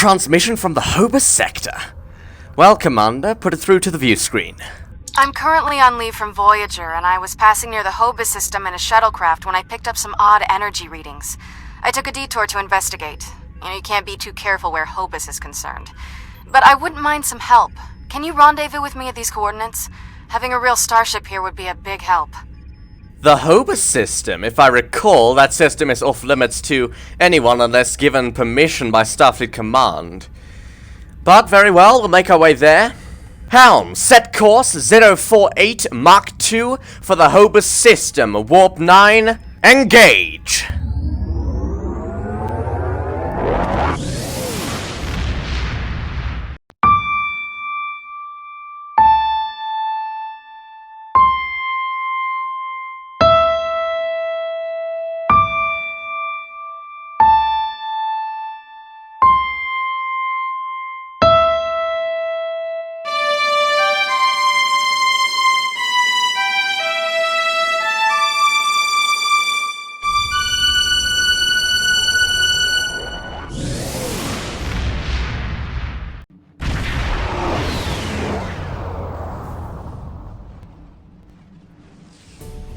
transmission from the Hoba sector. Well, Commander, put it through to the view screen. I'm currently on leave from Voyager, and I was passing near the Hoba system in a shuttlecraft when I picked up some odd energy readings. I took a detour to investigate. You can't be too careful where Hobus is concerned. But I wouldn't mind some help. Can you rendezvous with me at these coordinates? Having a real starship here would be a big help. The Hoba system, if I recall, that system is off-limits to anyone unless given permission by Starfleet Command. But very well, we'll make our way there. Helm, set course 048 Mach 2 for the Hoba system. Warp 9, engage!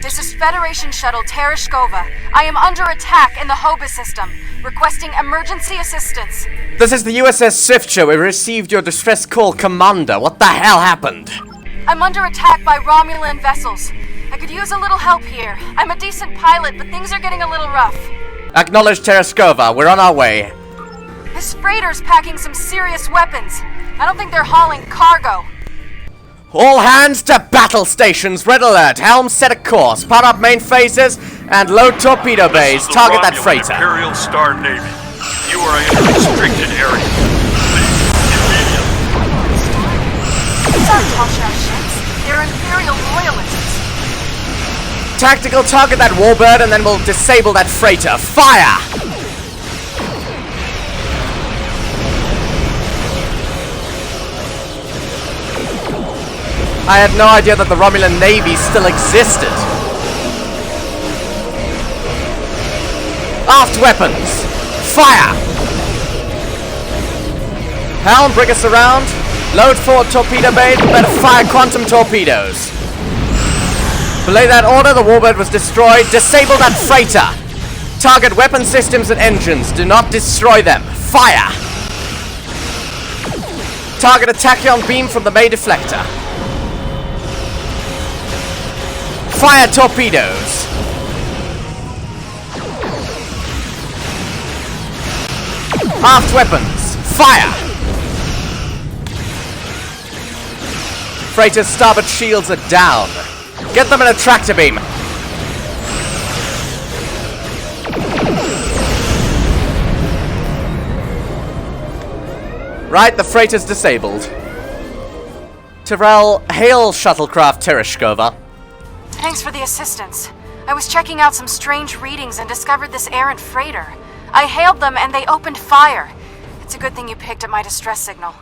This is Federation Shuttle Tereshkova. I am under attack in the Hoba system, requesting emergency assistance. This is the USS Swiftsure. We received your distress call, Commander. What the hell happened? I'm under attack by Romulan vessels. I could use a little help here. I'm a decent pilot, but things are getting a little rough. Acknowledge Tereshkova. We're on our way. This freighter's packing some serious weapons. I don't think they're hauling cargo. All hands to battle stations. Red alert. Helm set a course. Power up main phases and load torpedo bays. Target that freighter. Imperial Star Navy. You are in a restricted area. These aren't Tasha ships. They're Imperial loyalists. Tactical, target that warbird and then we'll disable that freighter. Fire! I had no idea that the Romulan Navy still existed. Aft weapons! Fire! Helm, bring us around. Load forward torpedo bay, better fire quantum torpedoes. Belay that order, the warbird was destroyed. Disable that freighter. Target weapon systems and engines. Do not destroy them. Fire! Target a tachyon beam from the May deflector. Fire torpedoes! Aft weapons! Fire! Freighter's starboard shields are down. Get them in a tractor beam. Right, the freighter's disabled. Tyrell, hail shuttlecraft Tereshkova. Thanks for the assistance. I was checking out some strange readings and discovered this errant freighter. I hailed them and they opened fire. It's a good thing you picked up my distress signal.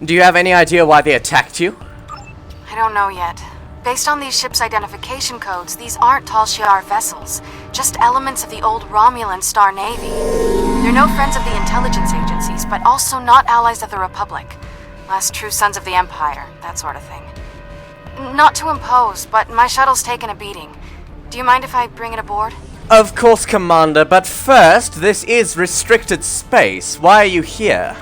Do you have any idea why they attacked you? I don't know yet. Based on these ships' identification codes, these aren't Tal Shiar vessels, just elements of the old Romulan Star Navy. They're no friends of the intelligence agencies, but also not allies of the Republic. Last true sons of the Empire, that sort of thing. Not to impose, but my shuttle's taken a beating. Do you mind if I bring it aboard? Of course, Commander, but first, this is restricted space. Why are you here?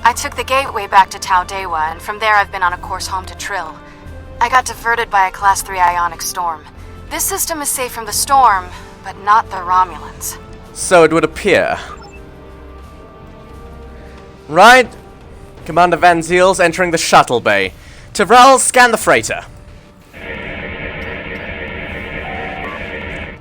I took the gateway back to Tau Dewa, and from there I've been on a course home to Trill. I got diverted by a Class 3 ionic storm. This system is safe from the storm, but not the Romulans. So it would appear. Right. Commander Van Ziel's entering the shuttle bay. Tyrell, scan the freighter.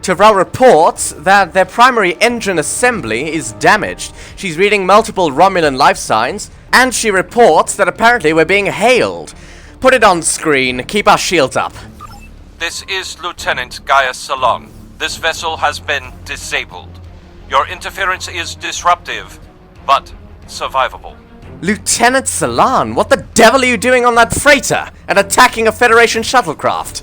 Tyrell reports that their primary engine assembly is damaged. She's reading multiple Romulan life signs, and she reports that apparently we're being hailed. Put it on screen. Keep our shields up. This is Lieutenant Gaia Salon. This vessel has been disabled. Your interference is disruptive, but survivable. Lieutenant Salan, what the devil are you doing on that freighter and attacking a Federation shuttlecraft?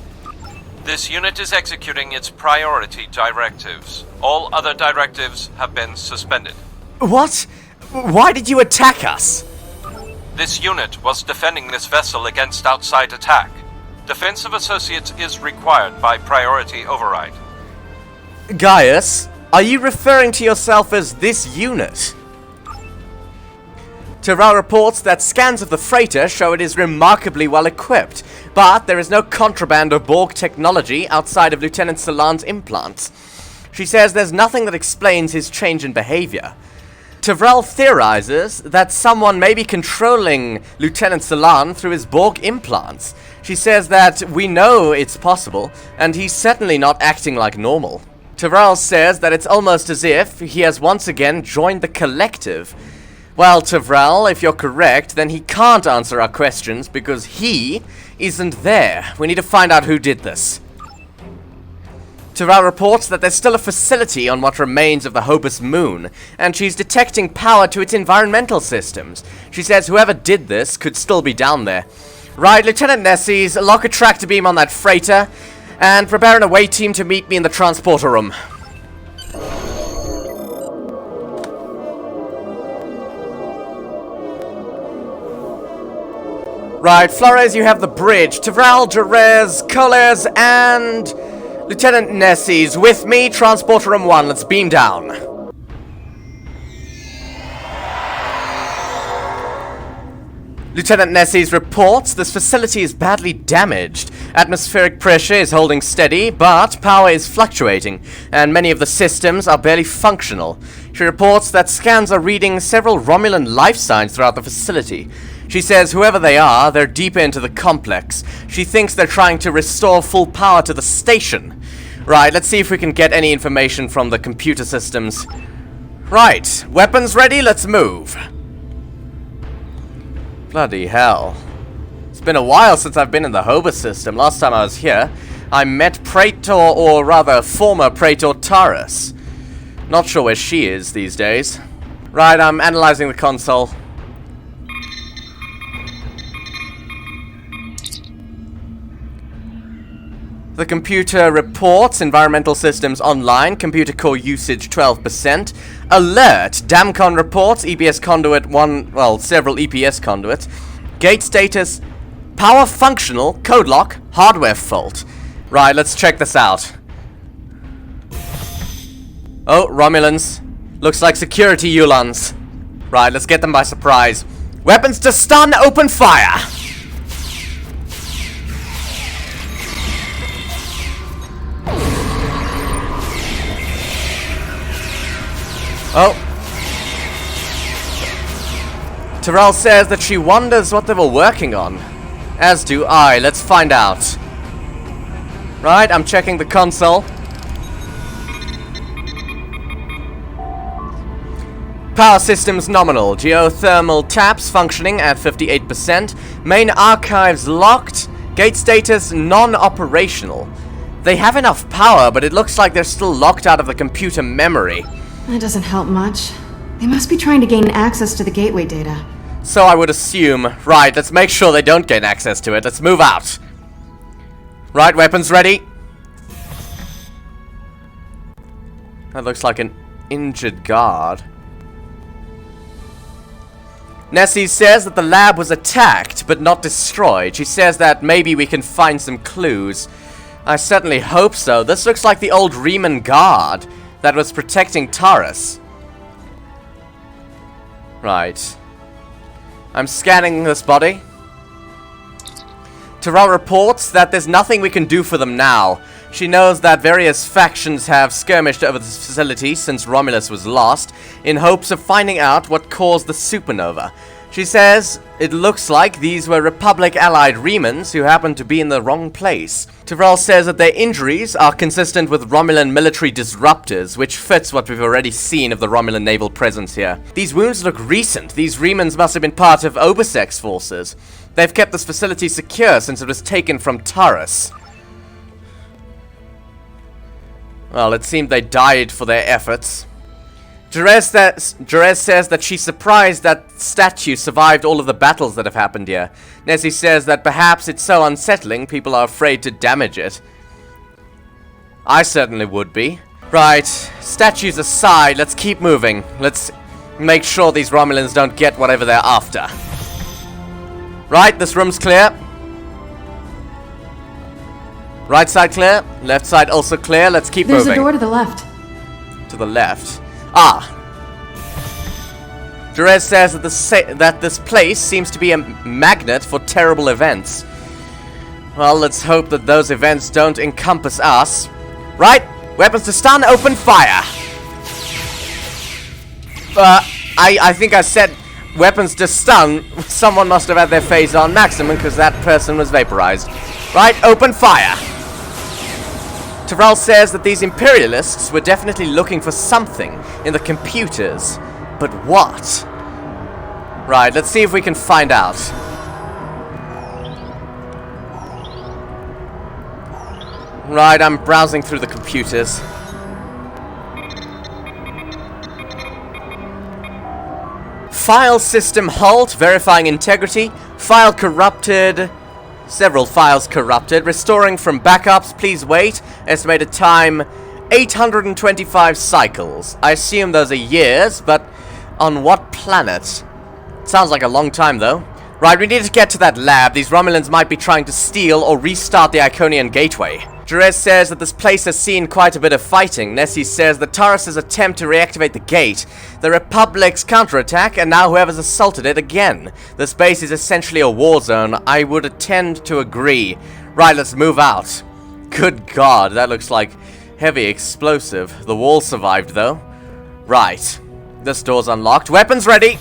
This unit is executing its priority directives. All other directives have been suspended. What? Why did you attack us? This unit was defending this vessel against outside attack. Defense of associates is required by priority override. Gaius, are you referring to yourself as this unit? Terrell reports that scans of the freighter show it is remarkably well equipped, but there is no contraband or Borg technology outside of Lieutenant Selan's implants. She says there's nothing that explains his change in behavior. Terrell theorizes that someone may be controlling Lieutenant Selan through his Borg implants. She says that we know it's possible, and he's certainly not acting like normal. Terrell says that it's almost as if he has once again joined the collective. Well, Terrell, if you're correct, then he can't answer our questions because he isn't there. We need to find out who did this. Terrell reports that there's still a facility on what remains of the Hobus moon, and she's detecting power to its environmental systems. She says whoever did this could still be down there. Right, Lieutenant Nessies, lock a tractor beam on that freighter, and prepare an away team to meet me in the transporter room. Right, Flores, you have the bridge. Terrell, Jerez, Coles, and Lieutenant Nessies with me. Transporter room 1. Let's beam down. Lieutenant Nessies reports this facility is badly damaged. Atmospheric pressure is holding steady, but power is fluctuating, and many of the systems are barely functional. She reports that scans are reading several Romulan life signs throughout the facility. She says whoever they are, they're deeper into the complex. She thinks they're trying to restore full power to the station. Right, let's see if we can get any information from the computer systems. Right, weapons ready, let's move. Bloody hell. It's been a while since I've been in the Hoba system. Last time I was here, I met Praetor, or rather former Praetor Taurus. Not sure where she is these days. Right, I'm analyzing the console. The computer reports environmental systems online, computer core usage 12%. Alert! Damcon reports EPS conduit several EPS conduits. Gate status, power functional, code lock, hardware fault. Right, let's check this out. Oh, Romulans. Looks like security Ulans. Right, let's get them by surprise. Weapons to stun, open fire! Oh. Terrell says that she wonders what they were working on. As do I. Let's find out. Right, I'm checking the console. Power systems nominal. Geothermal taps functioning at 58%. Main archives locked. Gate status non-operational. They have enough power, but it looks like they're still locked out of the computer memory. That doesn't help much. They must be trying to gain access to the gateway data. So I would assume. Right, let's make sure they don't gain access to it. Let's move out. Right, weapons ready. That looks like an injured guard. Nessie says that the lab was attacked, but not destroyed. She says that maybe we can find some clues. I certainly hope so. This looks like the old Riemann guard that was protecting Taurus. Right. I'm scanning this body. Terrell reports that there's nothing we can do for them now. She knows that various factions have skirmished over this facility since Romulus was lost, in hopes of finding out what caused the supernova. She says it looks like these were Republic-allied Remans who happened to be in the wrong place. Terrell says that their injuries are consistent with Romulan military disruptors, which fits what we've already seen of the Romulan naval presence here. These wounds look recent. These Remans must have been part of Obusec's forces. They've kept this facility secure since it was taken from Taurus. Well, it seemed they died for their efforts. Jerez says that she's surprised that statue survived all of the battles that have happened here. Nessie says that perhaps it's so unsettling people are afraid to damage it. I certainly would be. Right, statues aside, let's keep moving. Let's Make sure these Romulans don't get whatever they're after. Right, this room's clear. Right side clear. Left side also clear. Let's keep moving. There's a door to the left. To the left. Ah. Jerez says that this place seems to be a magnet for terrible events. Well, let's hope that those events don't encompass us. Right, weapons to stun, open fire. I think I said weapons to stun. Someone must have had their phase on maximum because that person was vaporized. Right, open fire. Terrell says that these Imperialists were definitely looking for something in the computers. But what? Right, let's see if we can find out. Right, I'm browsing through the computers. File system halt, verifying integrity. File corrupted. Several files corrupted. Restoring from backups, please wait. Estimated time 825 cycles. I assume those are years, but on what planet? Sounds like a long time though. Right, we need to get to that lab. These Romulans might be trying to steal or restart the Iconian gateway. Jerez says that this place has seen quite a bit of fighting. Nessie says that Taurus' attempt to reactivate the gate, the Republic's counterattack, and now whoever's assaulted it again. This base is essentially a war zone. I would tend to agree. Right, let's move out. Good God, that looks like heavy explosive. The wall survived though. Right, this door's unlocked. Weapons ready!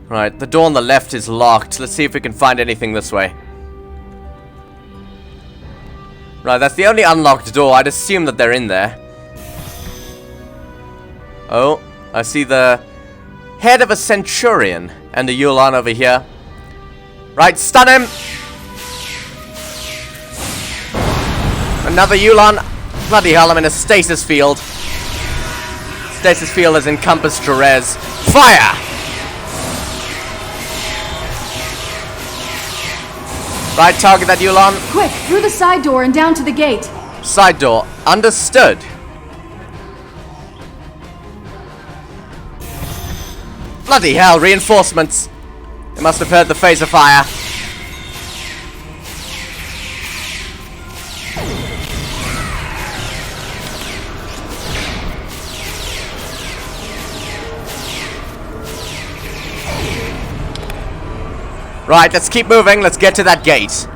Right, the door on the left is locked. Let's see if we can find anything this way. Right, that's the only unlocked door. I'd assume that they're in there. Oh, I see the head of a Centurion and a Yulan over here. Right, stun him! Another Yulan. Bloody hell, I'm in a stasis field. Stasis field has encompassed Jerez. Fire! Right, target that Yulan. Quick, through the side door and down to the gate. Side door. Understood. Bloody hell, reinforcements. They must have heard the phaser fire. Right, let's keep moving. Let's get to that gate.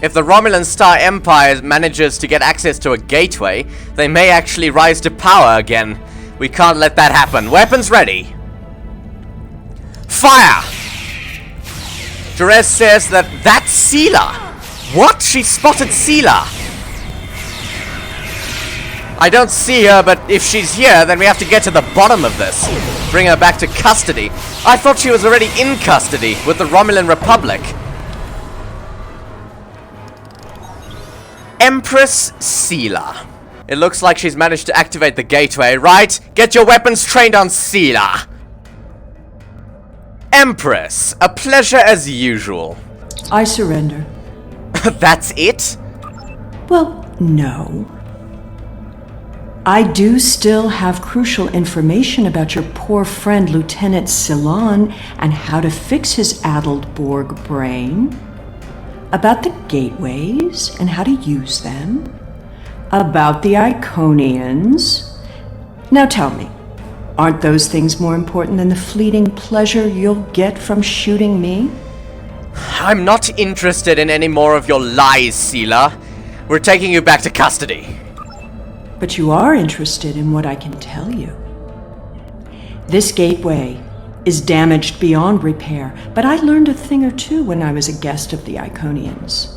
If the Romulan Star Empire manages to get access to a gateway, they may actually rise to power again. We can't let that happen. Weapons ready. Fire! Jerez says that that's Sela. What? She spotted Sela. I don't see her, but if she's here, then we have to get to the bottom of this. Bring her back to custody. I thought she was already in custody with the Romulan Republic. Empress Sela. It looks like she's managed to activate the gateway, right? Get your weapons trained on Sela. Empress, a pleasure as usual. I surrender. That's it? Well, no. I do still have crucial information about your poor friend Lieutenant Ceylon and how to fix his addled Borg brain. About the gateways and how to use them. About the Iconians. Now tell me, aren't those things more important than the fleeting pleasure you'll get from shooting me? I'm not interested in any more of your lies, Sela. We're taking you back to custody. But you are interested in what I can tell you. This gateway is damaged beyond repair, but I learned a thing or two when I was a guest of the Iconians.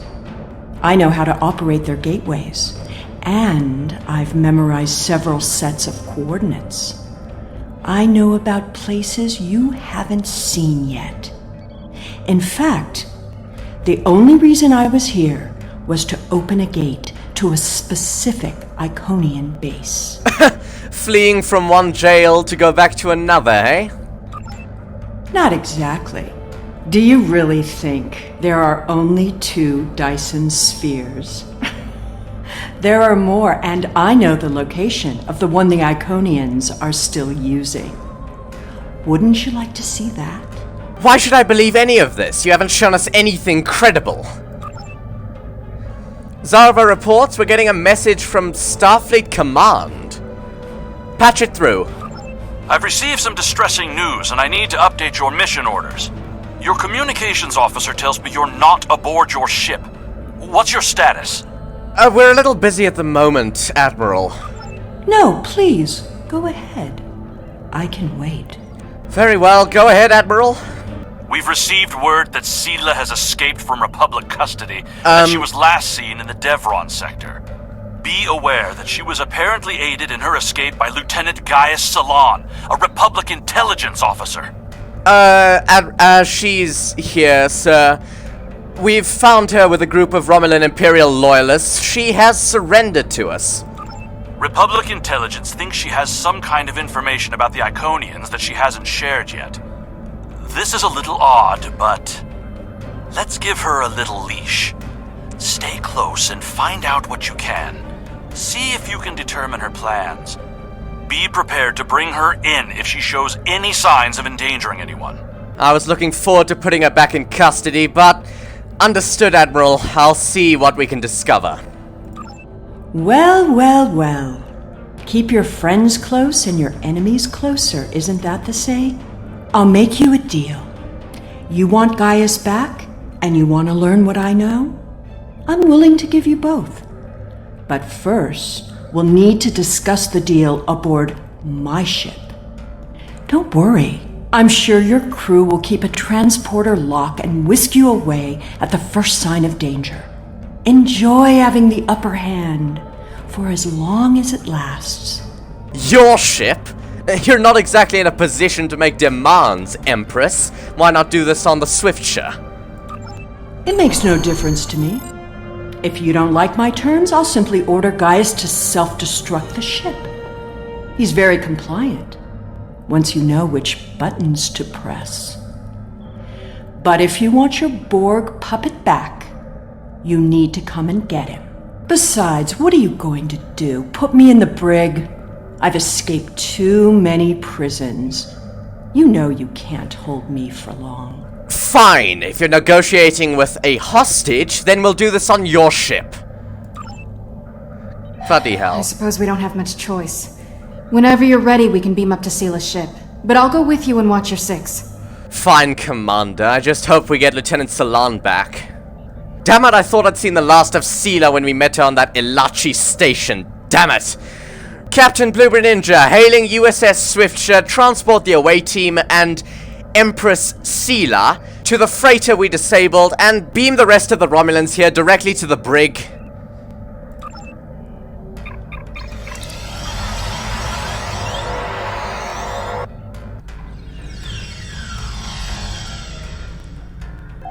I know how to operate their gateways, and I've memorized several sets of coordinates. I know about places you haven't seen yet. In fact, the only reason I was here was to open a gate to a specific Iconian base. Fleeing from one jail to go back to another, eh? Not exactly. Do you really think there are only 2 Dyson spheres? There are more, and I know the location of the one the Iconians are still using. Wouldn't you like to see that? Why should I believe any of this? You haven't shown us anything credible. Zarva reports we're getting a message from Starfleet Command. Patch it through. I've received some distressing news, and I need to update your mission orders. Your communications officer tells me you're not aboard your ship. What's your status? We're a little busy at the moment, Admiral. No, please, go ahead. I can wait. Very well, go ahead, Admiral. We've received word that Sela has escaped from Republic custody, and she was last seen in the Devron sector. Be aware that she was apparently aided in her escape by Lieutenant Gaius Salon, a Republic intelligence officer. She's here, sir. We've found her with a group of Romulan Imperial loyalists. She has surrendered to us. Republic intelligence thinks she has some kind of information about the Iconians that she hasn't shared yet. This is a little odd, but let's give her a little leash. Stay close and find out what you can. See if you can determine her plans. Be prepared to bring her in if she shows any signs of endangering anyone. I was looking forward to putting her back in custody, but understood, Admiral. I'll see what we can discover. Well, well, well. Keep your friends close and your enemies closer, isn't that the saying? I'll make you a deal. You want Gaius back, and you want to learn what I know? I'm willing to give you both. But first, we'll need to discuss the deal aboard my ship. Don't worry. I'm sure your crew will keep a transporter lock and whisk you away at the first sign of danger. Enjoy having the upper hand for as long as it lasts. Your ship? You're not exactly in a position to make demands, Empress. Why not do this on the Swiftsure? It makes no difference to me. If you don't like my terms, I'll simply order Gaius to self-destruct the ship. He's very compliant, once you know which buttons to press. But if you want your Borg puppet back, you need to come and get him. Besides, what are you going to do? Put me in the brig? I've escaped too many prisons. You know you can't hold me for long. Fine. If you're negotiating with a hostage, then we'll do this on your ship. Bloody hell. I suppose we don't have much choice. Whenever you're ready, we can beam up to Sela's ship. But I'll go with you and watch your six. Fine, Commander. I just hope we get Lieutenant Salon back. Damn it, I thought I'd seen the last of Sela when we met her on that Ilachi station. Damn it. Captain Blueberry Ninja, hailing USS Swiftsure, transport the away team and Empress Sela to the freighter we disabled and beam the rest of the Romulans here directly to the brig.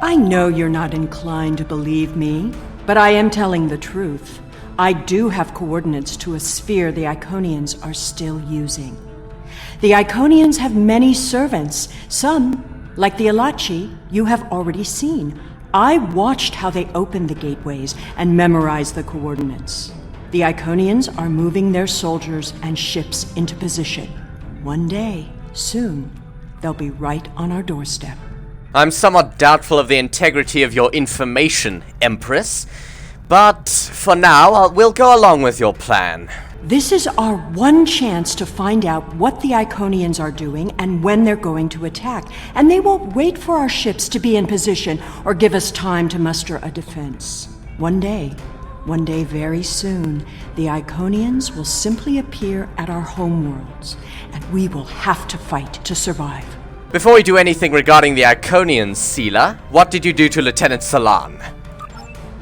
I know you're not inclined to believe me, but I am telling the truth. I do have coordinates to a sphere the Iconians are still using. The Iconians have many servants. Some, like the Ilachi, you have already seen. I watched how they opened the gateways and memorized the coordinates. The Iconians are moving their soldiers and ships into position. One day, soon, they'll be right on our doorstep. I'm somewhat doubtful of the integrity of your information, Empress. But for now, we'll go along with your plan. This is our one chance to find out what the Iconians are doing and when they're going to attack. And they won't wait for our ships to be in position or give us time to muster a defense. One day very soon, the Iconians will simply appear at our homeworlds, and we will have to fight to survive. Before we do anything regarding the Iconians, Sela, what did you do to Lieutenant Salon?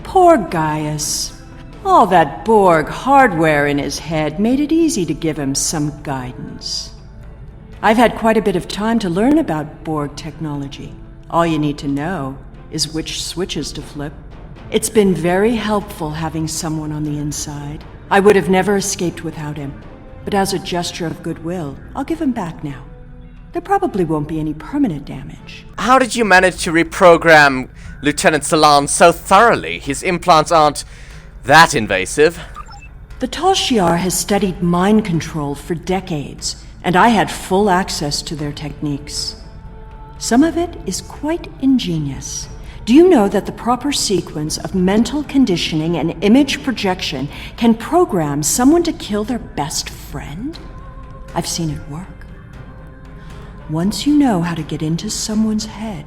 Poor Gaius. All that Borg hardware in his head made it easy to give him some guidance. I've had quite a bit of time to learn about Borg technology. All you need to know is which switches to flip. It's been very helpful having someone on the inside. I would have never escaped without him. But as a gesture of goodwill, I'll give him back now. There probably won't be any permanent damage. How did you manage to reprogram Lieutenant Salon so thoroughly? His implants aren't that invasive. The Tal Shiar has studied mind control for decades, and I had full access to their techniques. Some of it is quite ingenious. Do you know that the proper sequence of mental conditioning and image projection can program someone to kill their best friend? I've seen it work. Once you know how to get into someone's head,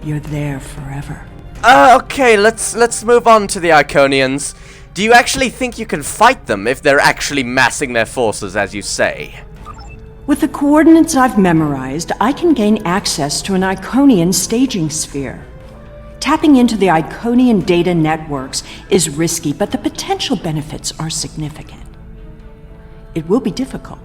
you're there forever. Okay, let's move on to the Iconians. Do you actually think you can fight them if they're actually massing their forces, as you say? With the coordinates I've memorized, I can gain access to an Iconian staging sphere. Tapping into the Iconian data networks is risky, but the potential benefits are significant. It will be difficult.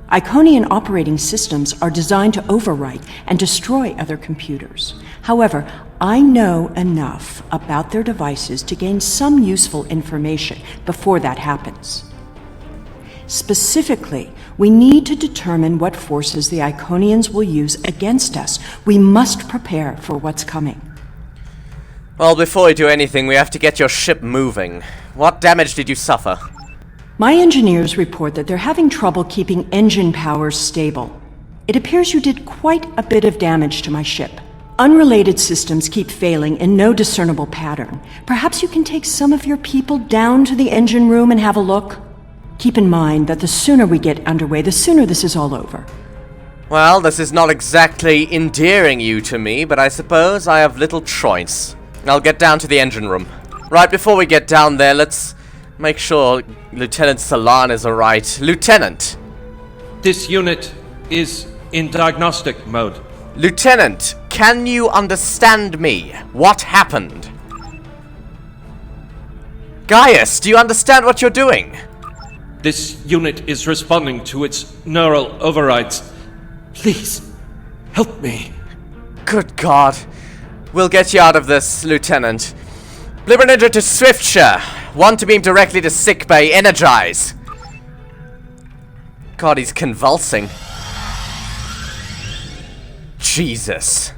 Iconian operating systems are designed to overwrite and destroy other computers. However, I know enough about their devices to gain some useful information before that happens. Specifically, we need to determine what forces the Iconians will use against us. We must prepare for what's coming. Well, before we do anything, we have to get your ship moving. What damage did you suffer? My engineers report that they're having trouble keeping engine power stable. It appears you did quite a bit of damage to my ship. Unrelated systems keep failing in no discernible pattern. Perhaps you can take some of your people down to the engine room and have a look? Keep in mind that the sooner we get underway, the sooner this is all over. Well, this is not exactly endearing you to me, but I suppose I have little choice. I'll get down to the engine room. Right, before we get down there, let's make sure Lieutenant Sela is alright. Lieutenant! This unit is in diagnostic mode. Lieutenant, can you understand me? What happened? Gaius, do you understand what you're doing? This unit is responding to its neural overrides. Please, help me. Good God. We'll get you out of this, Lieutenant. Blibber Ninja to Swiftsure. One to beam directly to sickbay. Energize. God, he's convulsing. Jesus.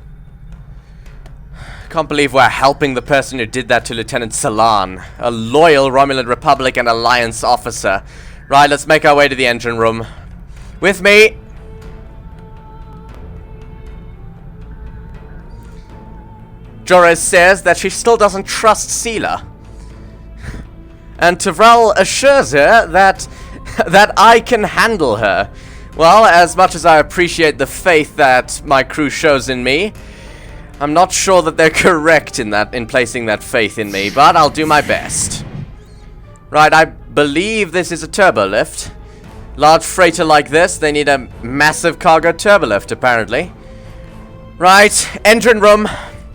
Can't believe we're helping the person who did that to Lieutenant Sela, a loyal Romulan Republic and Alliance officer. Right, let's make our way to the engine room. With me. Jorez says that she still doesn't trust Sela. And Tavral assures her that I can handle her. Well, as much as I appreciate the faith that my crew shows in me, I'm not sure that they're correct in placing that faith in me, but I'll do my best. Right, I believe this is a turbolift. Large freighter like this, they need a massive cargo turbolift, apparently. Right, engine room.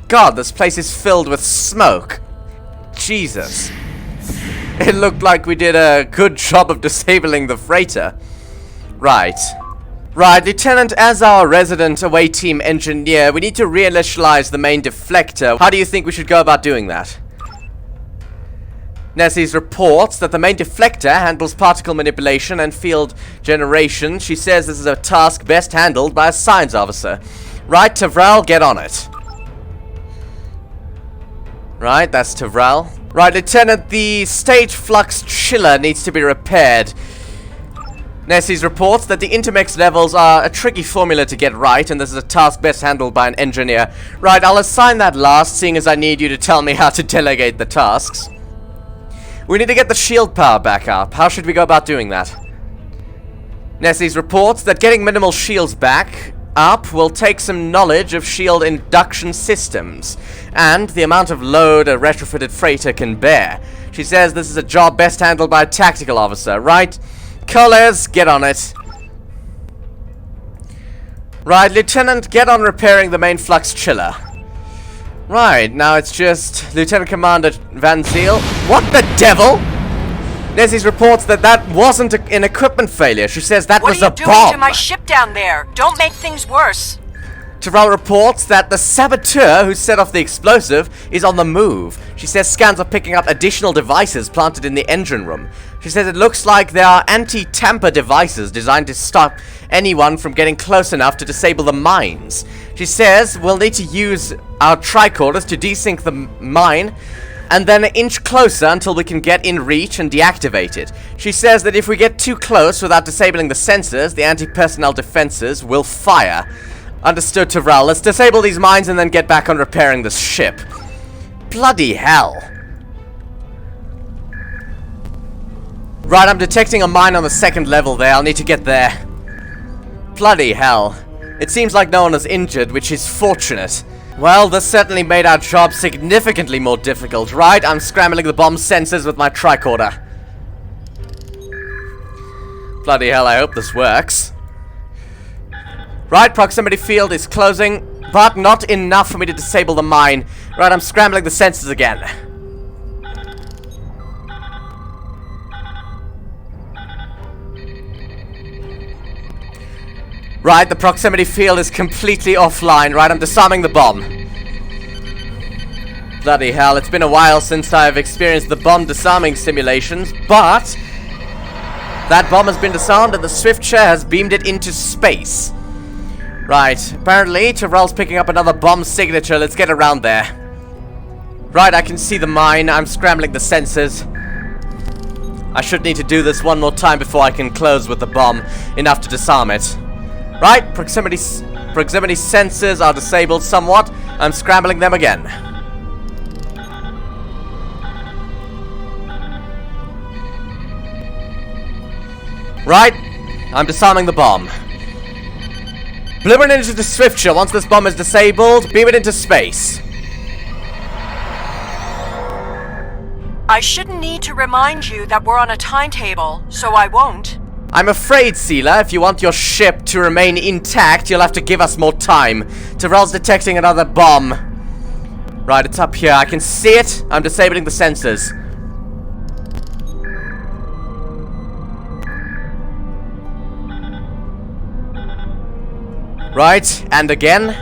God, this place is filled with smoke. Jesus. It looked like we did a good job of disabling the freighter. Right. Right, Lieutenant, as our resident away team engineer, we need to reinitialize the main deflector. How do you think we should go about doing that? Nessie's reports that the main deflector handles particle manipulation and field generation. She says this is a task best handled by a science officer. Right, Tavral, get on it. Right, that's Tavral. Right, Lieutenant, the stage flux chiller needs to be repaired. Nessie's reports that the intermix levels are a tricky formula to get right, and this is a task best handled by an engineer. Right, I'll assign that last, seeing as I need you to tell me how to delegate the tasks. We need to get the shield power back up. How should we go about doing that? Nessie's reports that getting minimal shields back up will take some knowledge of shield induction systems and the amount of load a retrofitted freighter can bear. She says this is a job best handled by a tactical officer, right? Colors, get on it. Right, Lieutenant, get on repairing the main flux chiller. Right, now it's just Lieutenant Commander Van Ziel. What the devil? Nessie's reports that wasn't an equipment failure. She says that was a bomb. What are you doing to my ship down there? Don't make things worse. Tavral reports that the saboteur who set off the explosive is on the move. She says scans are picking up additional devices planted in the engine room. She says it looks like there are anti-tamper devices designed to stop anyone from getting close enough to disable the mines. She says we'll need to use our tricorders to desync the mine and then inch closer until we can get in reach and deactivate it. She says that if we get too close without disabling the sensors, the anti-personnel defenses will fire. Understood, Tyrell. Let's disable these mines and then get back on repairing this ship. Bloody hell. Right, I'm detecting a mine on the second level there. I'll need to get there. Bloody hell. It seems like no one is injured, which is fortunate. Well, this certainly made our job significantly more difficult. Right, I'm scrambling the bomb sensors with my tricorder. Bloody hell, I hope this works. Right, proximity field is closing, but not enough for me to disable the mine. Right, I'm scrambling the sensors again. Right, the proximity field is completely offline. Right, I'm disarming the bomb. Bloody hell, it's been a while since I've experienced the bomb disarming simulations, but that bomb has been disarmed and the Swiftsure has beamed it into space. Right, apparently Tyrell's picking up another bomb signature. Let's get around there. Right, I can see the mine. I'm scrambling the sensors. I should need to do this one more time before I can close with the bomb, enough to disarm it. Right, proximity sensors are disabled somewhat. I'm scrambling them again. Right, I'm disarming the bomb. Blueprint into the Swiftsure. Once this bomb is disabled, beam it into space. I shouldn't need to remind you that we're on a timetable, so I won't. I'm afraid, Sela, if you want your ship to remain intact, you'll have to give us more time. Tyrell's detecting another bomb. Right, it's up here. I can see it. I'm disabling the sensors. Right, and again.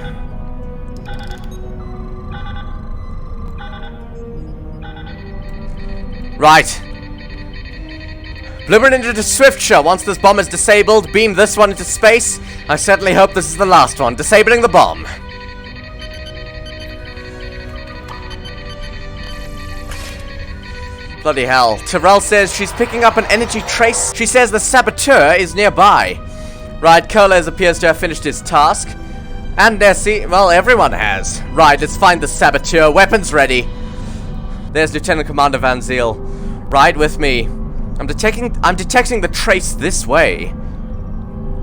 Right. Blueprint into the Swiftsure. Once this bomb is disabled, beam this one into space. I certainly hope this is the last one. Disabling the bomb. Bloody hell. Tyrell says she's picking up an energy trace. She says the saboteur is nearby. Right, Colas appears to have finished his task. And Nessie, well, everyone has. Right, let's find the saboteur. Weapons ready. There's Lieutenant Commander Van Ziel. Right with me. I'm detecting the trace this way.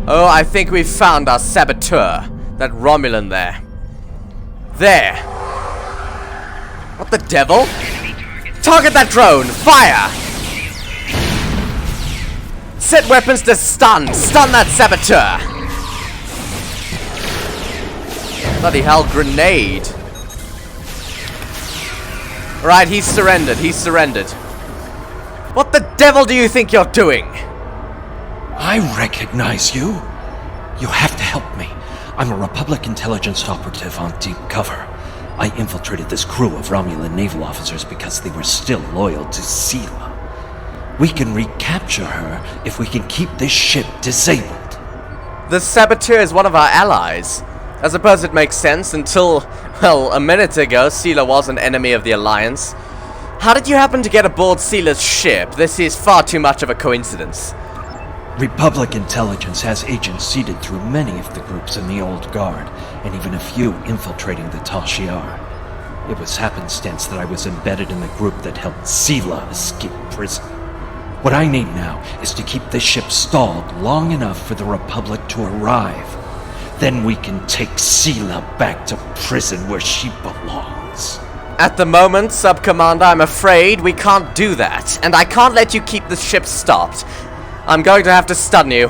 Oh, I think we've found our saboteur. That Romulan there. There. What the devil? Target that drone! Fire! Set weapons to stun! Stun that saboteur! Bloody hell, grenade. Alright, he's surrendered. He's surrendered. What the devil do you think you're doing? I recognize you. You have to help me. I'm a Republic intelligence operative on deep cover. I infiltrated this crew of Romulan naval officers because they were still loyal to Sela. We can recapture her if we can keep this ship disabled. The saboteur is one of our allies. I suppose it makes sense until, well, a minute ago, Sela was an enemy of the Alliance. How did you happen to get aboard Sela's ship? This is far too much of a coincidence. Republic intelligence has agents seeded through many of the groups in the Old Guard, and even a few infiltrating the Tal Shiar. It was happenstance that I was embedded in the group that helped Sela escape prison. What I need now is to keep this ship stalled long enough for the Republic to arrive. Then we can take Sela back to prison where she belongs. At the moment, Sub-Commander, I'm afraid we can't do that, and I can't let you keep the ship stopped. I'm going to have to stun you.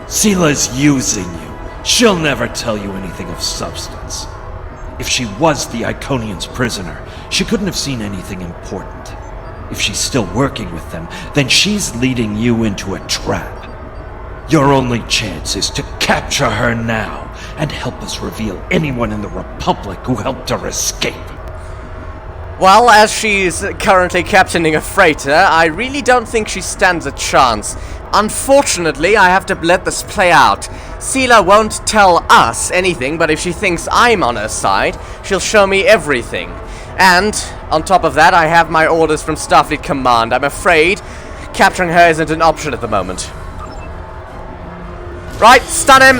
Sela's using you. She'll never tell you anything of substance. If she was the Iconian's prisoner, she couldn't have seen anything important. If she's still working with them, then she's leading you into a trap. Your only chance is to capture her now and help us reveal anyone in the Republic who helped her escape. Well, as she's currently captaining a freighter, I really don't think she stands a chance. Unfortunately, I have to let this play out. Sela won't tell us anything, but if she thinks I'm on her side, she'll show me everything. And On top of that, I have my orders from Starfleet Command. I'm afraid capturing her isn't an option at the moment. Right, stun him!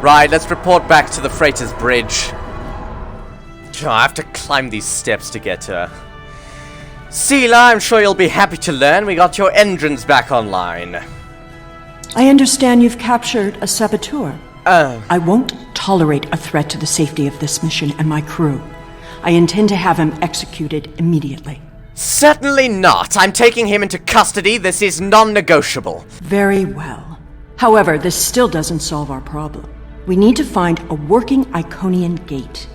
Right, let's report back to the freighter's bridge. I have to climb these steps to get to her. Sela, I'm sure you'll be happy to learn we got your engines back online. I understand you've captured a saboteur. I won't tolerate a threat to the safety of this mission and my crew. I intend to have him executed immediately. Certainly not. I'm taking him into custody. This is non-negotiable. Very well. However, this still doesn't solve our problem. We need to find a working Iconian gate.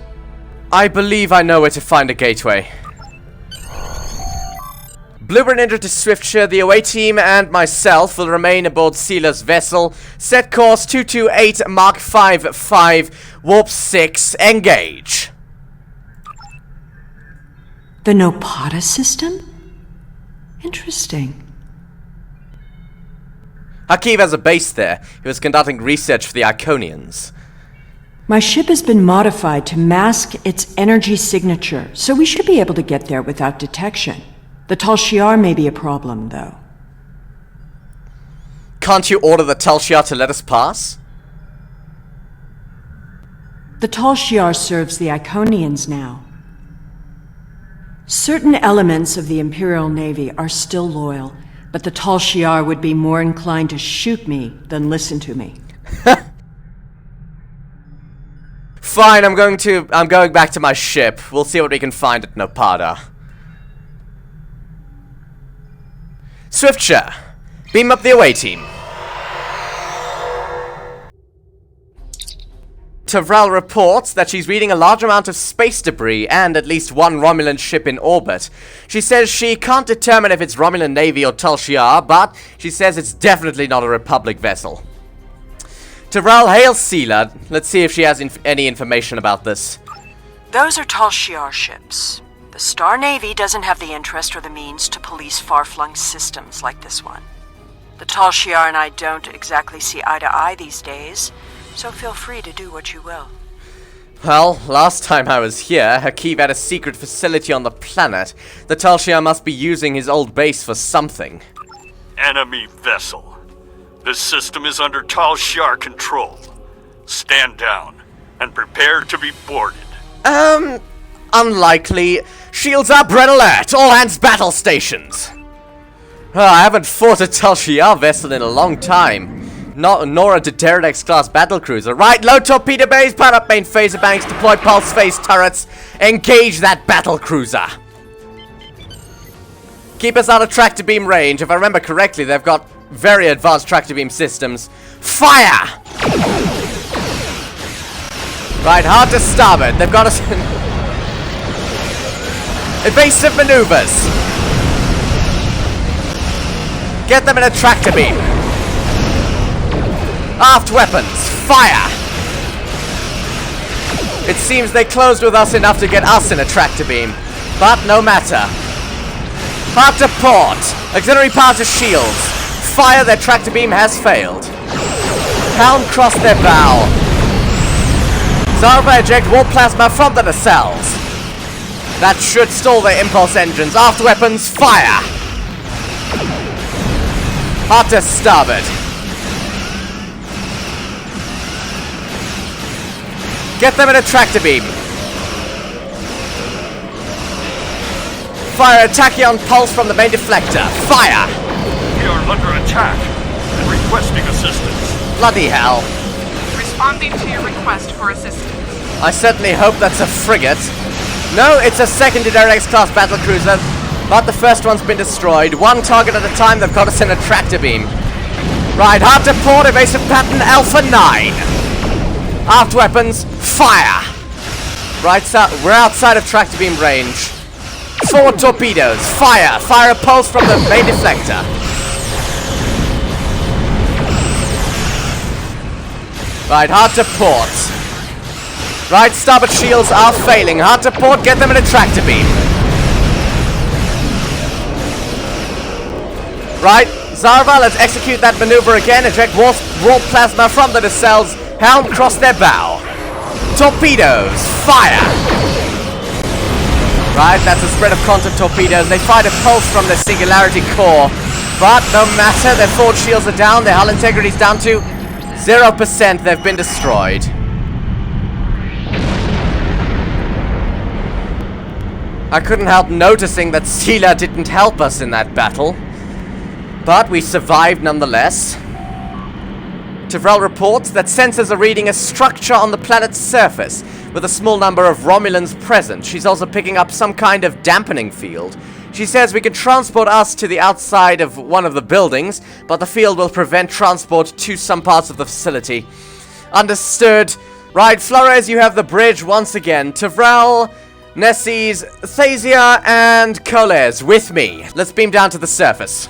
I believe I know where to find a gateway. Blueprint Ninja to Swiftsure, the away team, and myself will remain aboard Sela's vessel. Set course 228 Mark 55, Warp 6, engage. The Nopata system? Interesting. Hakeem has a base there. He was conducting research for the Iconians. My ship has been modified to mask its energy signature, so we should be able to get there without detection. The Tal Shiar may be a problem, though. Can't you order the Tal Shiar to let us pass? The Tal Shiar serves the Iconians now. Certain elements of the Imperial Navy are still loyal, but the Tal Shiar would be more inclined to shoot me than listen to me. Fine, I'm going back to my ship. We'll see what we can find at Nopata. Swiftsure, beam up the away team. Tavral reports that she's reading a large amount of space debris and at least one Romulan ship in orbit. She says she can't determine if it's Romulan Navy or Tal Shiar, but she says it's definitely not a Republic vessel. Tavral hails Sela. Let's see if she has any information about this. Those are Tal Shiar ships. The Star Navy doesn't have the interest or the means to police far-flung systems like this one. The Tal Shiar and I don't exactly see eye to eye these days, so feel free to do what you will. Well, last time I was here, Hakeem had a secret facility on the planet. The Tal Shiar must be using his old base for something. Enemy vessel. This system is under Tal Shiar control. Stand down and prepare to be boarded. Unlikely. Shields up, red alert! All hands battle stations! I haven't fought a Tal Shiar vessel in a long time. Nor a Deuteridex class battlecruiser. Right, load torpedo bays, power up main phaser banks, deploy pulse phase turrets, engage that battlecruiser. Keep us out of tractor beam range. If I remember correctly, they've got very advanced tractor beam systems. Fire! Right, hard to starboard. They've got us evasive maneuvers. Get them in a tractor beam. Aft weapons, fire! It seems they closed with us enough to get us in a tractor beam, but no matter. Hard to port, auxiliary power to shields. Fire, their tractor beam has failed. Helm cross their bow. Zarva eject warp plasma from the nacelles. That should stall their impulse engines. Aft weapons, fire! Hard to starboard. Get them in a tractor beam. Fire a tachyon pulse from the main deflector. Fire! We are under attack and requesting assistance. Bloody hell. Responding to your request for assistance. I certainly hope that's a frigate. No, it's a second Deuteridex class battlecruiser, but the first one's been destroyed. One target at a time, they've got us in a tractor beam. Right, hard to port, evasive pattern, Alpha 9. Aft weapons, fire! Right, so we're outside of tractor beam range. Forward torpedoes, fire! Fire a pulse from the main deflector. Right, hard to port. Right, starboard shields are failing. Hard to port, get them in a tractor beam. Right, Zarva, let's execute that maneuver again. Eject warp plasma from the nacelles. Helm cross their bow. Torpedoes! Fire! Right, that's a spread of quantum torpedoes. They fired a pulse from their singularity core. But no matter, their forward shields are down, their hull integrity is down to 0%. They've been destroyed. I couldn't help noticing that Sela didn't help us in that battle. But we survived nonetheless. Tyrell reports that sensors are reading a structure on the planet's surface, with a small number of Romulans present. She's also picking up some kind of dampening field. She says we can transport us to the outside of one of the buildings, but the field will prevent transport to some parts of the facility. Understood. Right, Flores, you have the bridge once again. Tyrell, Nesses, Thasia, and Coles with me. Let's beam down to the surface.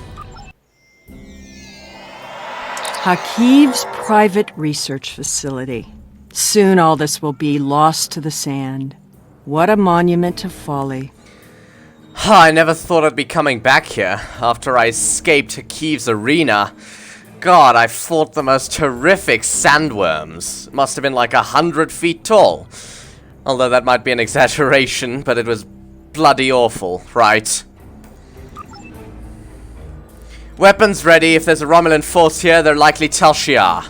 Hakiv's private research facility. Soon all this will be lost to the sand. What a monument to folly. I never thought I'd be coming back here after I escaped Hakiv's arena. God, I fought the most horrific sandworms. Must have been like 100 feet tall. Although that might be an exaggeration, but it was bloody awful, right? Weapons ready. If there's a Romulan force here, they're likely Tal Shiar.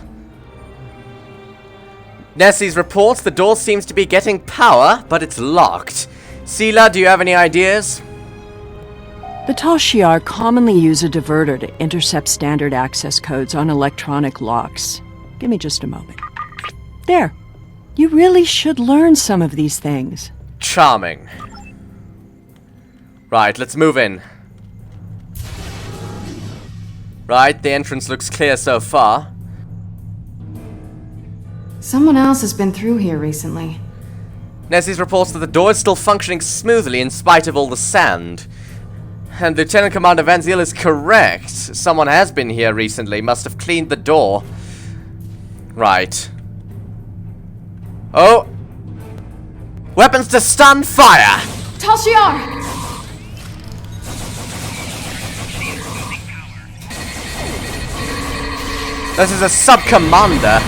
Nessie's reports the door seems to be getting power, but it's locked. Sela, do you have any ideas? The Tal Shiar commonly use a diverter to intercept standard access codes on electronic locks. Give me just a moment. There. You really should learn some of these things. Charming. Right, let's move in. Right, the entrance looks clear so far. Someone else has been through here recently. Nessie's reports that the door is still functioning smoothly in spite of all the sand. And Lieutenant Commander Van Ziel is correct. Someone has been here recently, must have cleaned the door. Right. Oh! Weapons to stun, fire! Tal Shiar! This is a sub-commander.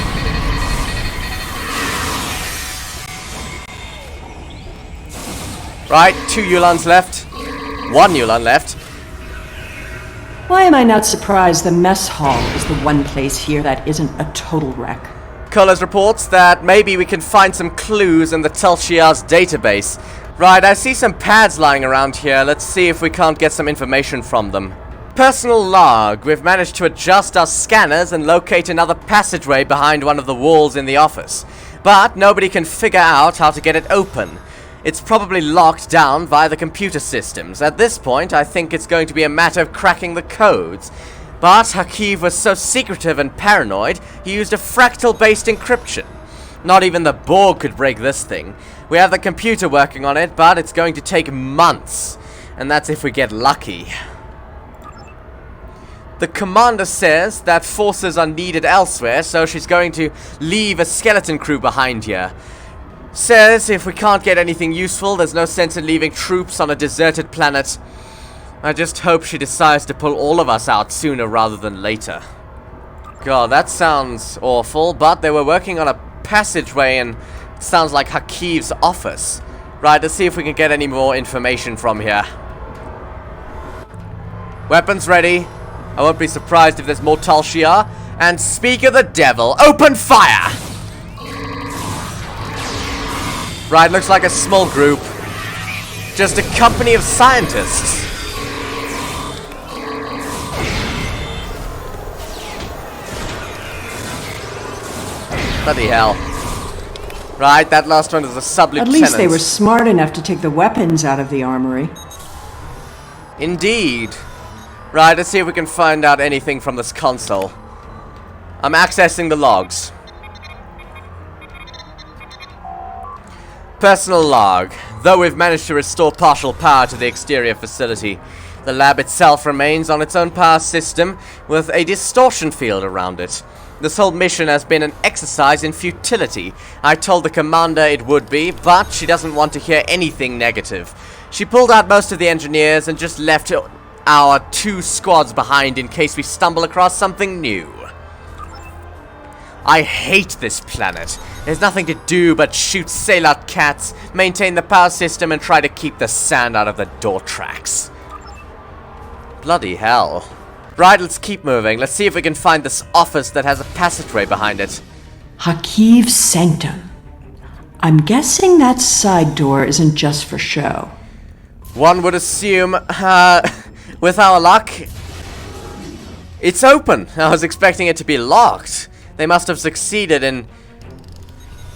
Right, 2 Yulans left. 1 Yulan left. Why am I not surprised the mess hall is the one place here that isn't a total wreck? Colas reports that maybe we can find some clues in the Tal Shiar's database. Right, I see some pads lying around here. Let's see if we can't get some information from them. Personal log. We've managed to adjust our scanners and locate another passageway behind one of the walls in the office. But nobody can figure out how to get it open. It's probably locked down via the computer systems. At this point, I think it's going to be a matter of cracking the codes. But Hakiv was so secretive and paranoid, he used a fractal-based encryption. Not even the Borg could break this thing. We have the computer working on it, but it's going to take months. And that's if we get lucky. The commander says that forces are needed elsewhere, so she's going to leave a skeleton crew behind here. Says if we can't get anything useful, there's no sense in leaving troops on a deserted planet. I just hope she decides to pull all of us out sooner rather than later. God, that sounds awful, but they were working on a passageway and it sounds like Hakiv's office. Right, let's see if we can get any more information from here. Weapons ready. I won't be surprised if there's more Tal Shiar. And speak of the devil, open fire! Right, looks like a small group. Just a company of scientists. Bloody hell. Right, that last one is a sub-lieutenant. At least they were smart enough to take the weapons out of the armory. Indeed. Right, let's see if we can find out anything from this console. I'm accessing the logs. Personal log. Though we've managed to restore partial power to the exterior facility, the lab itself remains on its own power system with a distortion field around it. This whole mission has been an exercise in futility. I told the commander it would be, but she doesn't want to hear anything negative. She pulled out most of the engineers and just left our 2 squads behind in case we stumble across something new. I hate this planet. There's nothing to do but shoot Sela cats, maintain the power system, and try to keep the sand out of the door tracks. Bloody hell. Right, let's keep moving. Let's see if we can find this office that has a passageway behind it. Hakiv's Sanctum. I'm guessing that side door isn't just for show. One would assume, with our luck, it's open. I was expecting it to be locked. They must have succeeded in...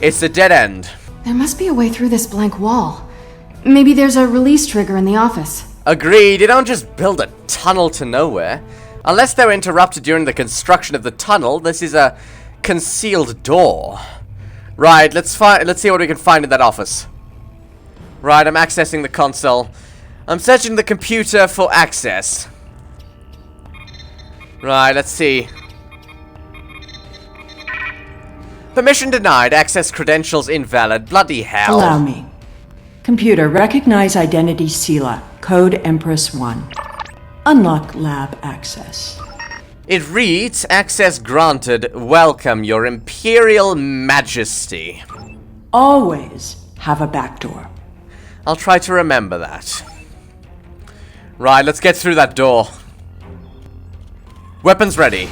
It's a dead end. There must be a way through this blank wall. Maybe there's a release trigger in the office. Agreed, you don't just build a tunnel to nowhere. Unless they were interrupted during the construction of the tunnel, this is a concealed door. Right, let's see what we can find in that office. Right, I'm accessing the console. I'm searching the computer for access. Right, let's see. Permission denied. Access credentials invalid. Bloody hell. Allow me. Computer, recognize identity Sela. Code Empress 1. Unlock lab access. It reads, access granted. Welcome, your Imperial Majesty. Always have a backdoor. I'll try to remember that. Right, let's get through that door. Weapons ready.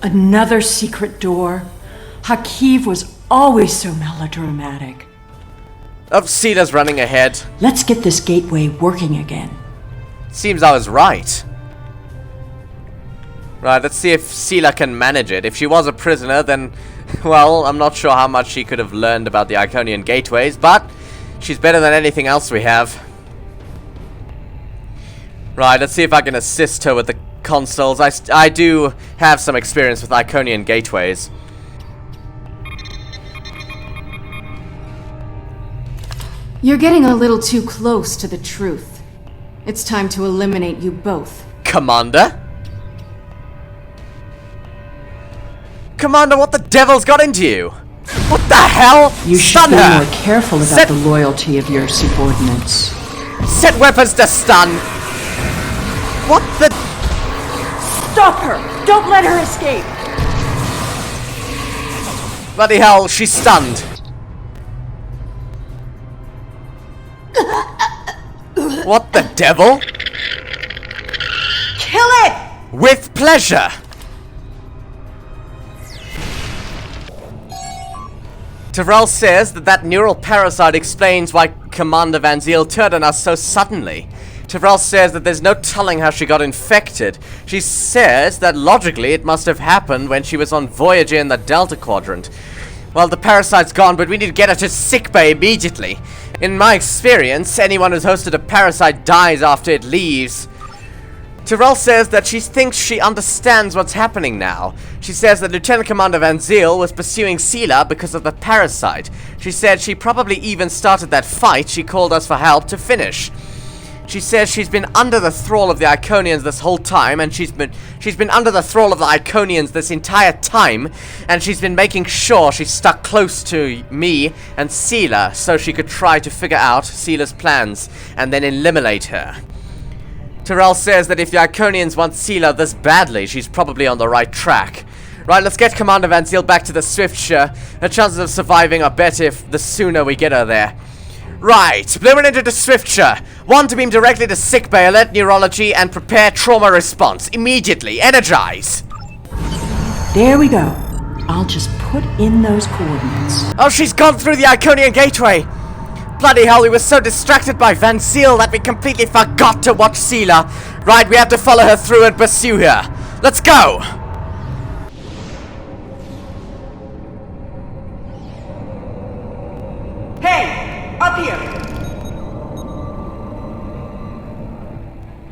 Another secret door. Hakiv was always so melodramatic. Oh, Sela's running ahead. Let's get this gateway working again. Seems I was right. Right, let's see if Sela can manage it. If she was a prisoner, then, well, I'm not sure how much she could have learned about the Iconian gateways, but she's better than anything else we have. Right, let's see if I can assist her with the consoles. I do have some experience with Iconian gateways. You're getting a little too close to the truth. It's time to eliminate you both. Commander? Commander, what the devil's got into you? What the hell? You should Stun be her! more careful about the loyalty of your subordinates. Set weapons to stun! What the... Stop her! Don't let her escape! Bloody hell, she's stunned. What the devil? Kill it! With pleasure! Terrell says that neural parasite explains why Commander Van Ziel turned on us so suddenly. Terrell says that there's no telling how she got infected. She says that logically it must have happened when she was on Voyager in the Delta Quadrant. Well, the parasite's gone, but we need to get her to sickbay immediately. In my experience, anyone who's hosted a parasite dies after it leaves. Terrell says that she thinks she understands what's happening now. She says that Lieutenant Commander Van Ziel was pursuing Sela because of the parasite. She said she probably even started that fight she called us for help to finish. She says she's been under the thrall of the Iconians this whole time, and she's been under the thrall of the Iconians this entire time, and she's been making sure she's stuck close to me and Sela so she could try to figure out Sela's plans and then eliminate her. Terrell says that if the Iconians want Sela this badly, she's probably on the right track. Right, let's get Commander Van Ziel back to the Swiftsure. Her chances of surviving are better if the sooner we get her there. Right, blooming into the Swiftsure. One to beam directly to sickbay, alert neurology, and prepare trauma response. Immediately, energize. There we go. I'll just put in those coordinates. Oh, she's gone through the Iconian gateway. Bloody hell, we were so distracted by Van Ziel that we completely forgot to watch Sela. Right, we have to follow her through and pursue her. Let's go! Hey! Up here!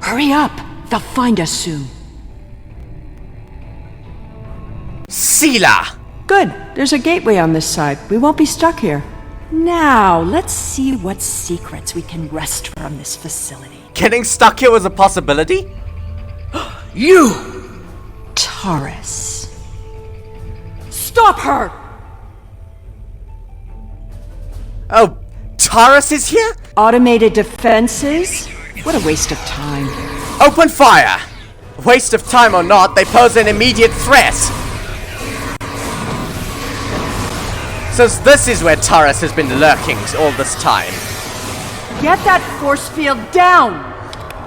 Hurry up! They'll find us soon. Sela! Good. There's a gateway on this side. We won't be stuck here. Now, let's see what secrets we can wrest from this facility. Getting stuck here was a possibility? You! Taurus. Stop her! Oh, Taurus is here? Automated defenses? What a waste of time. Open fire! Waste of time or not, they pose an immediate threat. So this is where Taurus has been lurking all this time. Get that force field down!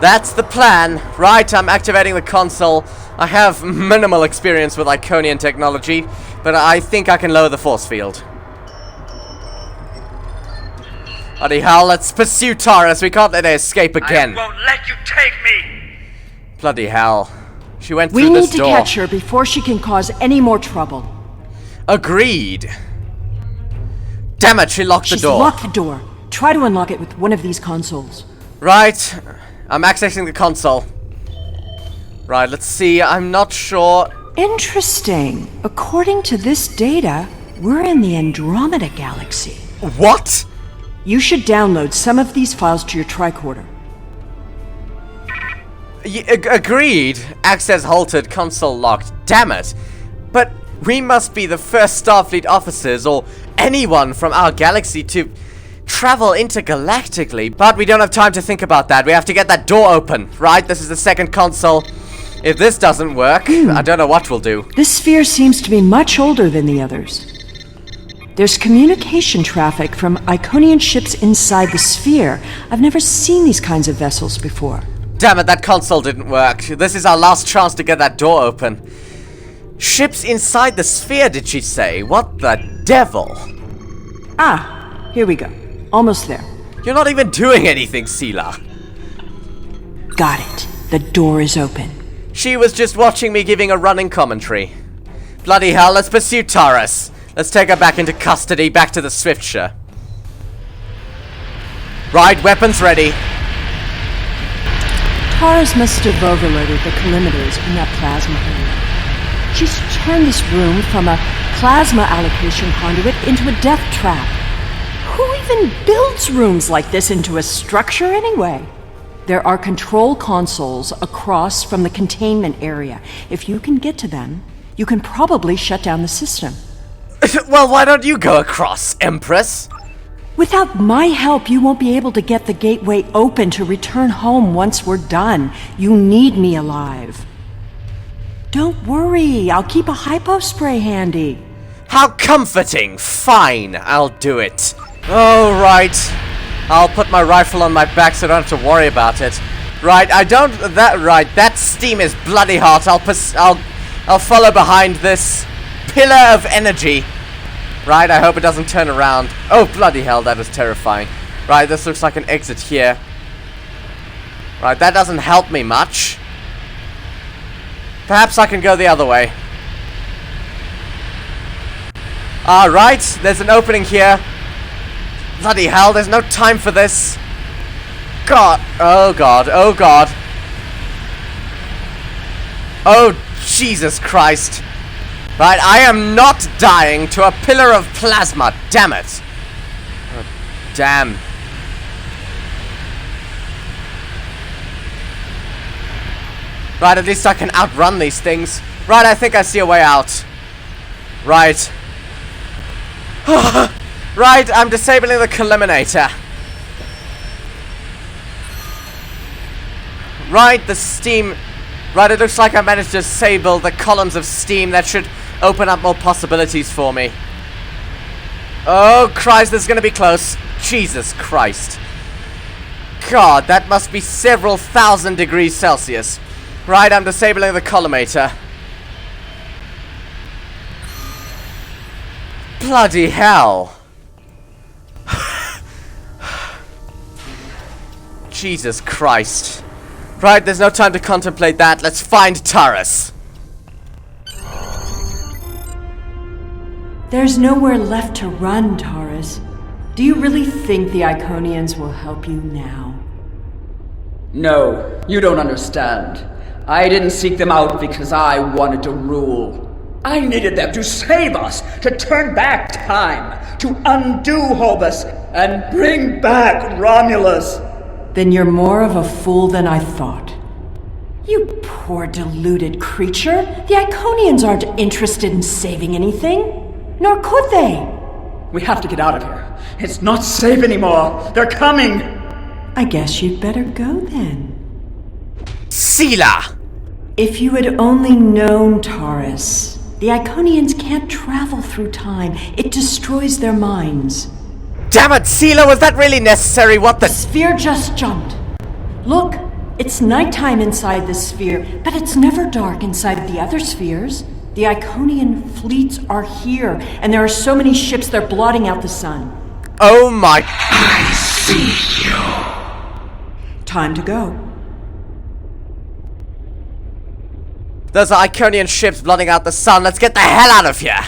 That's the plan. Right, I'm activating the console. I have minimal experience with Iconian technology, but I think I can lower the force field. Bloody hell, let's pursue Taurus. We can't let her escape again. I won't let you take me! Bloody hell. She went We through this need to door. catch her before she can cause any more trouble. Agreed. Damn it, she locked the She's door. locked the door. Try to unlock it with one of these consoles. Right, I'm accessing the console. Right, let's see, I'm not sure. Interesting. According to this data, we're in the Andromeda Galaxy. What? You should download some of these files to your tricorder. Agreed. Access halted, console locked. Damn it. But we must be the first Starfleet officers or anyone from our galaxy to travel intergalactically. But we don't have time to think about that. We have to get that door open, right? This is the second console. If this doesn't work, I don't know what we'll do. This sphere seems to be much older than the others. There's communication traffic from Iconian ships inside the sphere. I've never seen these kinds of vessels before. Damn it, that console didn't work. This is our last chance to get that door open. Ships inside the sphere, did she say? What the devil? Ah, here we go. Almost there. You're not even doing anything, Sela. Got it. The door is open. She was just watching me giving a running commentary. Bloody hell, let's pursue Taurus. Let's take her back into custody, back to the Swiftsure. Right, weapons ready. Taurus must have overloaded the collimators in that plasma area. She's turned this room from a plasma allocation conduit into a death trap. Who even builds rooms like this into a structure anyway? There are control consoles across from the containment area. If you can get to them, you can probably shut down the system. Well, why don't you go across, Empress? Without my help, you won't be able to get the gateway open to return home once we're done. You need me alive. Don't worry, I'll keep a hypo spray handy. How comforting. Fine, I'll do it. Oh, right. I'll put my rifle on my back so I don't have to worry about it. Right, that steam is bloody hot. I'll follow behind this pillar of energy. Right, I hope it doesn't turn around. Oh, bloody hell, that was terrifying. Right, this looks like an exit here. Right, that doesn't help me much. Perhaps I can go the other way. Right, there's an opening here. Bloody hell, there's no time for this. God, oh god, oh god. Oh, Jesus Christ. Right, I am not dying to a pillar of plasma, damn it. Oh, damn. Right, at least I can outrun these things. Right, I think I see a way out. Right. Right, I'm disabling the colliminator. Right, the steam. Right, it looks like I managed to disable the columns of steam. That should open up more possibilities for me. Oh, Christ, this is going to be close. Jesus Christ. God, that must be several thousand degrees Celsius. Right, I'm disabling the collimator. Bloody hell. Jesus Christ. Right, there's no time to contemplate that. Let's find Taurus. There's nowhere left to run, Taurus. Do you really think the Iconians will help you now? No, you don't understand. I didn't seek them out because I wanted to rule. I needed them to save us, to turn back time, to undo Hobus, and bring back Romulus. Then you're more of a fool than I thought. You poor deluded creature. The Iconians aren't interested in saving anything. Nor could they. We have to get out of here. It's not safe anymore. They're coming. I guess you'd better go then. Sela! If you had only known, Taurus, the Iconians can't travel through time. It destroys their minds. Damn it, Sela, was that really necessary? What the— Sphere just jumped. Look, it's nighttime inside this sphere, but it's never dark inside the other spheres. The Iconian fleets are here, and there are so many ships they're blotting out the sun. Oh my— I see you. Time to go. Those are Iconian ships blotting out the sun. Let's get the hell out of here!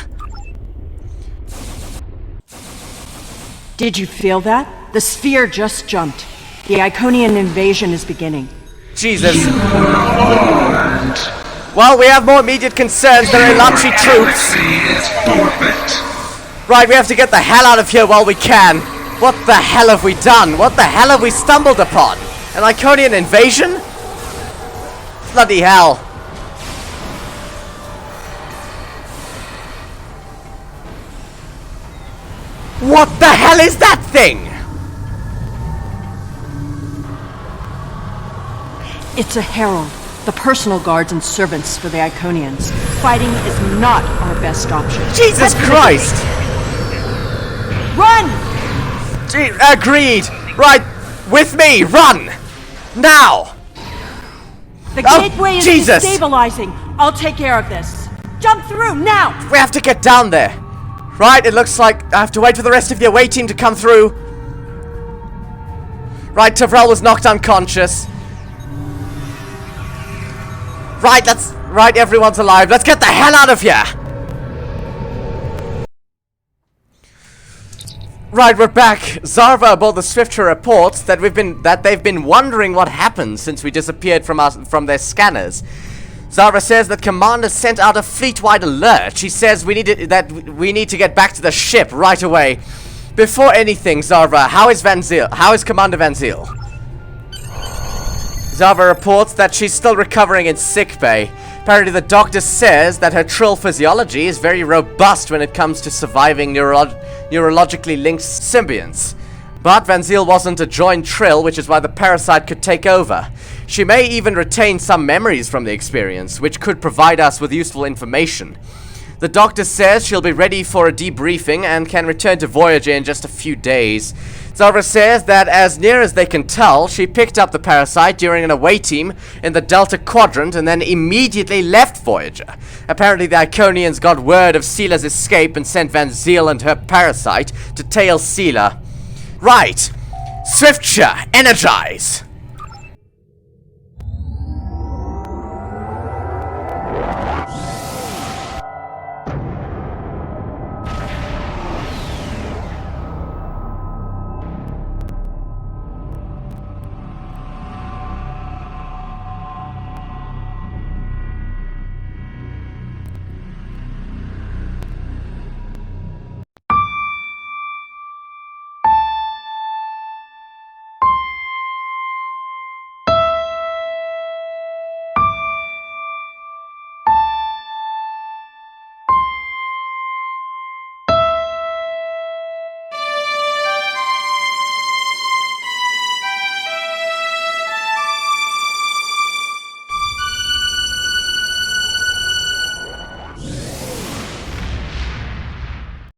Did you feel that? The sphere just jumped. The Iconian invasion is beginning. Jesus. Well, we have more immediate concerns. There are Elachi troops. Right, we have to get the hell out of here while we can. What the hell have we done? What the hell have we stumbled upon? An Iconian invasion? Bloody hell. What the hell is that thing? It's a herald. The personal guards and servants for the Iconians. Fighting is not our best option. Jesus Christ! Run! Agreed! Right, with me, run! Now! The Oh, gateway is Jesus! destabilizing. I'll take care of this. Jump through, now! We have to get down there. Right, it looks like I have to wait for the rest of the away team to come through. Right, Tavrel was knocked unconscious. Right, everyone's alive. Let's get the hell out of here! Right, we're back. Zarva aboard the Swiftsure reports that they've been wondering what happened since we disappeared from their scanners. Zarva says that Commander sent out a fleet-wide alert. She says we need to get back to the ship right away. Before anything, Zarva, how is Commander Van Zyl? Zarva reports that she's still recovering in sickbay. Apparently the doctor says that her trill physiology is very robust when it comes to surviving neurologically linked symbionts. But Van Zyl wasn't a joined trill, which is why the parasite could take over. She may even retain some memories from the experience, which could provide us with useful information. The doctor says she'll be ready for a debriefing and can return to Voyager in just a few days. Zarva says that as near as they can tell, she picked up the parasite during an away team in the Delta Quadrant and then immediately left Voyager. Apparently the Iconians got word of Sela's escape and sent Van Zyl and her parasite to tail Sela. Right! Swiftsure, energize!